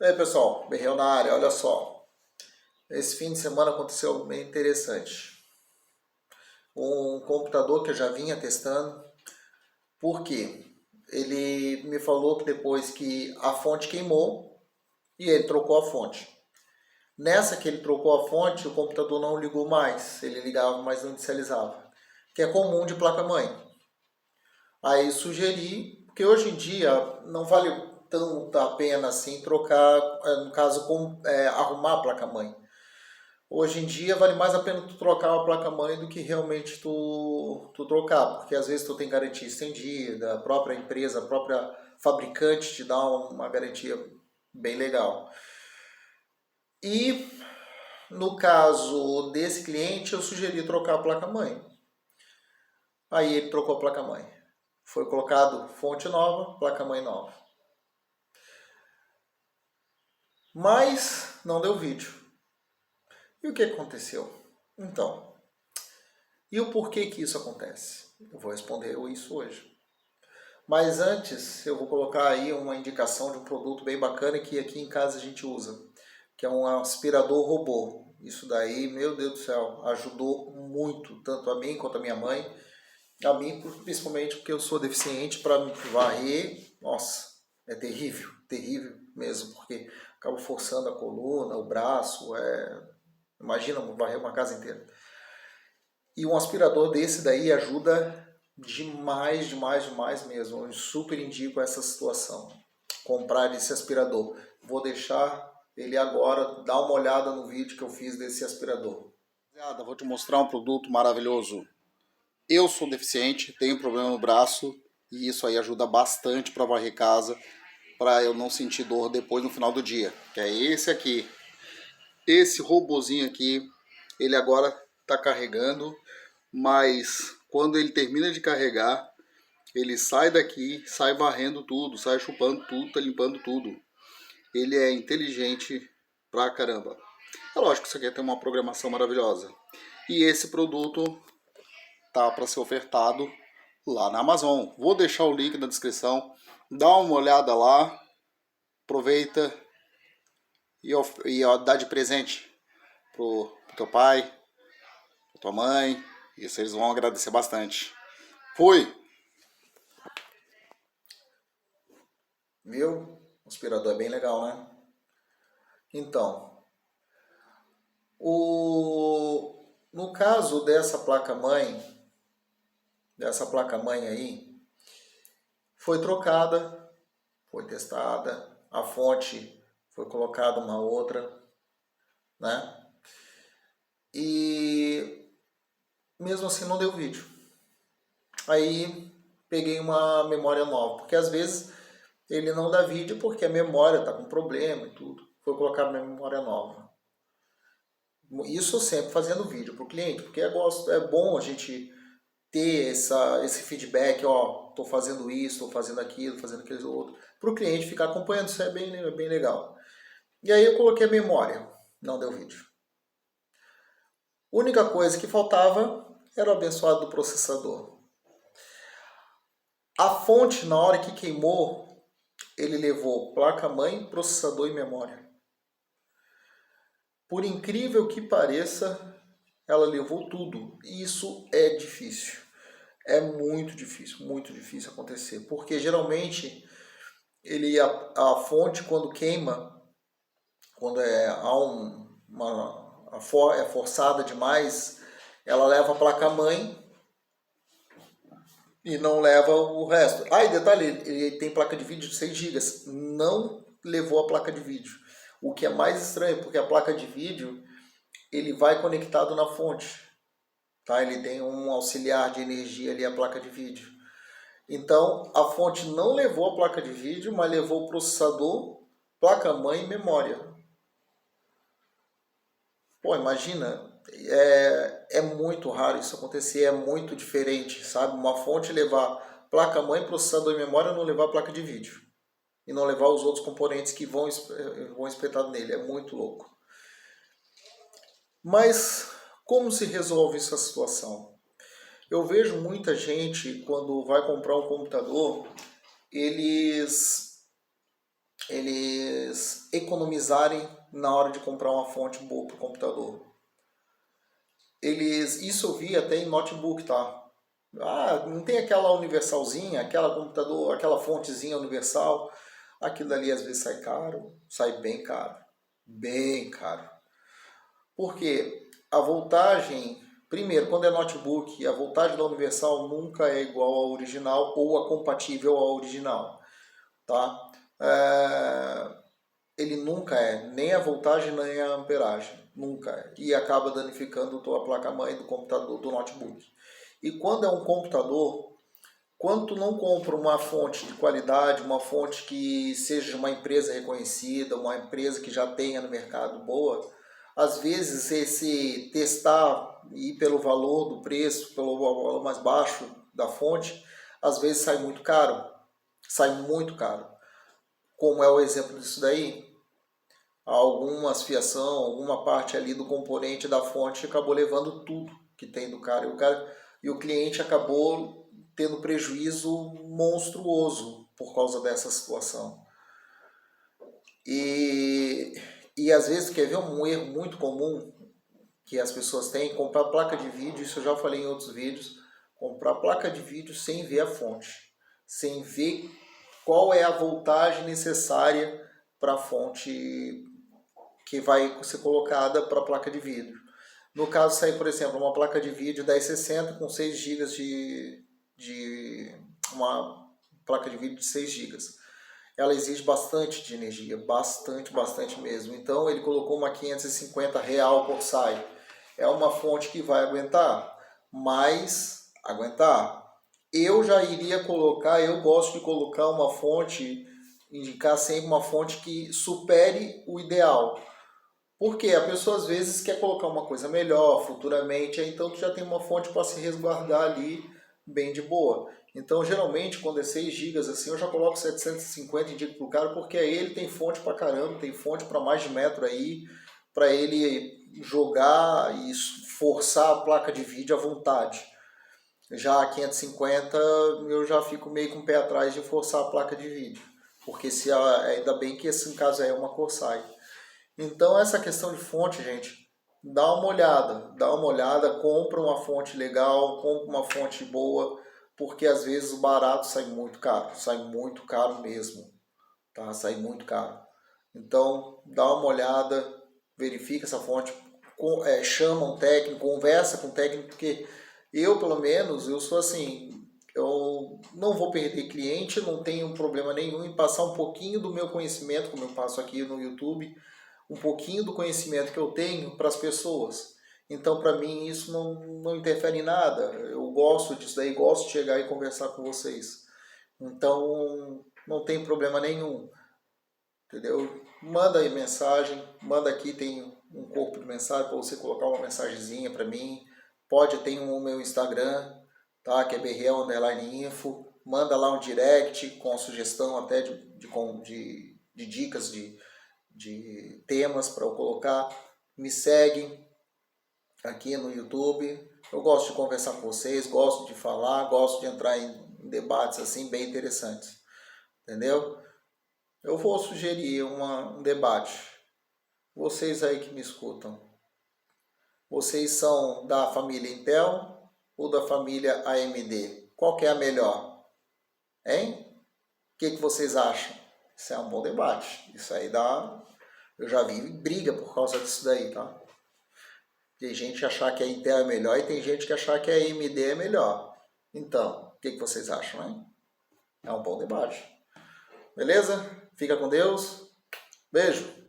E aí pessoal, Berrel na área, olha só. Esse fim de semana aconteceu algo bem interessante. Um computador que eu já vinha testando, por quê? Ele me falou que depois que a fonte queimou e ele trocou a fonte. Nessa que ele trocou a fonte, o computador não ligou mais, ele ligava, mas não inicializava, que é comum de placa-mãe. Aí sugeri, porque hoje em dia não vale tanto a pena assim trocar, no caso, arrumar a placa-mãe. Hoje em dia vale mais a pena tu trocar a placa-mãe do que realmente tu trocar, porque às vezes tu tem garantia estendida, a própria empresa, a própria fabricante te dá uma garantia bem legal. E no caso desse cliente eu sugeri trocar a placa-mãe. Aí ele trocou a placa-mãe. Foi colocado fonte nova, placa-mãe nova. Mas não deu vídeo. E o que aconteceu? Então, e o porquê que isso acontece? Eu vou responder isso hoje. Mas antes, eu vou colocar aí uma indicação de um produto bem bacana que aqui em casa a gente usa, que é um aspirador robô. Isso daí, meu Deus do céu, ajudou muito, tanto a mim quanto a minha mãe. A mim, principalmente porque eu sou deficiente, para varrer, nossa, é terrível, terrível mesmo, porque acabo forçando a coluna, o braço, imagina varrer uma casa inteira. E um aspirador desse daí ajuda demais, demais, demais mesmo. Eu super indico essa situação. Comprar esse aspirador. Vou deixar ele agora, dá uma olhada no vídeo que eu fiz desse aspirador. Vou te mostrar um produto maravilhoso. Eu sou deficiente, tenho problema no braço e isso aí ajuda bastante para varrer casa, para eu não sentir dor depois no final do dia. Que é esse aqui. Esse robozinho aqui, ele agora está carregando. Mas quando ele termina de carregar, ele sai daqui, sai varrendo tudo, sai chupando tudo, tá limpando tudo. Ele é inteligente pra caramba. É lógico que isso aqui tem uma programação maravilhosa. E esse produto tá para ser ofertado lá na Amazon. Vou deixar o link na descrição. Dá uma olhada lá. Aproveita e dá de presente pro teu pai, pra tua mãe. Isso eles vão agradecer bastante. Fui! Viu? O aspirador é bem legal, né? Então, no caso dessa placa-mãe aí, foi trocada, foi testada, a fonte foi colocada uma outra, né? E mesmo assim não deu vídeo. Aí peguei uma memória nova, porque às vezes ele não dá vídeo porque a memória está com problema e tudo. Foi colocar uma memória nova. Isso sempre fazendo vídeo para o cliente, porque é bom a gente ter esse feedback, ó, estou fazendo isso, estou fazendo aquilo, fazendo aquilo outro, para o cliente ficar acompanhando, isso é bem legal. E aí eu coloquei a memória, não deu vídeo. A única coisa que faltava era o abençoado do processador. A fonte, na hora que queimou, ele levou placa-mãe, processador e memória. Por incrível que pareça, ela levou tudo. E isso é difícil. É muito difícil acontecer. Porque geralmente a fonte quando queima, quando é forçada demais, ela leva a placa-mãe e não leva o resto. Ah, e detalhe, ele tem placa de vídeo de 6 GB. Não levou a placa de vídeo. O que é mais estranho, porque a placa de vídeo ele vai conectado na fonte. Tá? Ele tem um auxiliar de energia ali, a placa de vídeo. Então, a fonte não levou a placa de vídeo, mas levou o processador, placa-mãe e memória. Pô, imagina, é muito raro isso acontecer, é muito diferente, sabe? Uma fonte levar placa-mãe, processador e memória, não levar a placa de vídeo. E não levar os outros componentes que vão espetados nele, é muito louco. Mas como se resolve essa situação? Eu vejo muita gente, quando vai comprar um computador, eles eles economizarem na hora de comprar uma fonte boa para o computador. Isso eu vi até em notebook, tá? Ah, não tem aquela universalzinha, aquela computador, aquela fontezinha universal. Aquilo ali às vezes sai caro, sai bem caro. Bem caro. Porque a voltagem, primeiro, quando é notebook, a voltagem da universal nunca é igual à original ou a compatível à original, tá? Ele nunca é, nem a voltagem nem a amperagem, nunca é. E acaba danificando a tua placa-mãe do computador, do notebook. E quando é um computador, quando tu não compra uma fonte de qualidade, uma fonte que seja de uma empresa reconhecida, uma empresa que já tenha no mercado boa, às vezes esse testar e ir pelo valor do preço, pelo valor mais baixo da fonte, às vezes sai muito caro. Sai muito caro. Como é o exemplo disso daí, alguma fiação, alguma parte ali do componente da fonte acabou levando tudo que tem do cara. E o cliente acabou tendo prejuízo monstruoso por causa dessa situação. E às vezes, quer ver um erro muito comum que as pessoas têm? Comprar placa de vídeo, isso eu já falei em outros vídeos, comprar placa de vídeo sem ver a fonte, sem ver qual é a voltagem necessária para a fonte que vai ser colocada para a placa de vídeo. No caso, sair, por exemplo, uma placa de vídeo 1060 com 6 GB uma placa de vídeo de 6 GB. Ela exige bastante de energia, bastante mesmo. Então ele colocou uma 550 real por sai. É uma fonte que vai aguentar, mas aguentar. Eu já iria colocar, eu gosto de colocar uma fonte, indicar sempre uma fonte que supere o ideal. Porque a pessoa às vezes quer colocar uma coisa melhor futuramente, então tu já tem uma fonte para se resguardar ali bem de boa. Então geralmente quando é 6 GB assim eu já coloco 750 e indico pro cara, porque aí ele tem fonte pra caramba, tem fonte para mais de metro aí, para ele jogar e forçar a placa de vídeo à vontade. Já a 550 eu já fico meio com o pé atrás de forçar a placa de vídeo, porque se ainda bem que esse caso aí é uma Corsair. Então essa questão de fonte, gente, dá uma olhada, compra uma fonte legal, compra uma fonte boa, porque às vezes o barato sai muito caro mesmo, tá? Sai muito caro. Então dá uma olhada, verifica essa fonte, chama um técnico, conversa com o técnico, porque eu pelo menos, eu sou assim, eu não vou perder cliente, não tenho problema nenhum em passar um pouquinho do meu conhecimento, como eu passo aqui no YouTube, um pouquinho do conhecimento que eu tenho para as pessoas. Então, para mim, isso não interfere em nada. Eu gosto disso daí, gosto de chegar e conversar com vocês. Então, não tem problema nenhum. Entendeu? Manda aí mensagem, manda aqui, tem um corpo de mensagem para você colocar uma mensagenzinha para mim. Pode ter o meu Instagram, tá? Que é berriel_info. Manda lá um direct com sugestão até de dicas de temas para eu colocar. Me segue aqui no YouTube. Eu gosto de conversar com vocês, gosto de falar, gosto de entrar em debates assim bem interessantes. Entendeu? Eu vou sugerir um debate. Vocês aí que me escutam, vocês são da família Intel ou da família AMD? Qual que é a melhor? Hein? O que vocês acham? Isso é um bom debate. Isso aí dá... Eu já vi briga por causa disso daí, tá? Tem gente que achar que a Intel é melhor e tem gente que achar que a AMD é melhor. Então, o que vocês acham, hein? É um bom debate. Beleza? Fica com Deus. Beijo!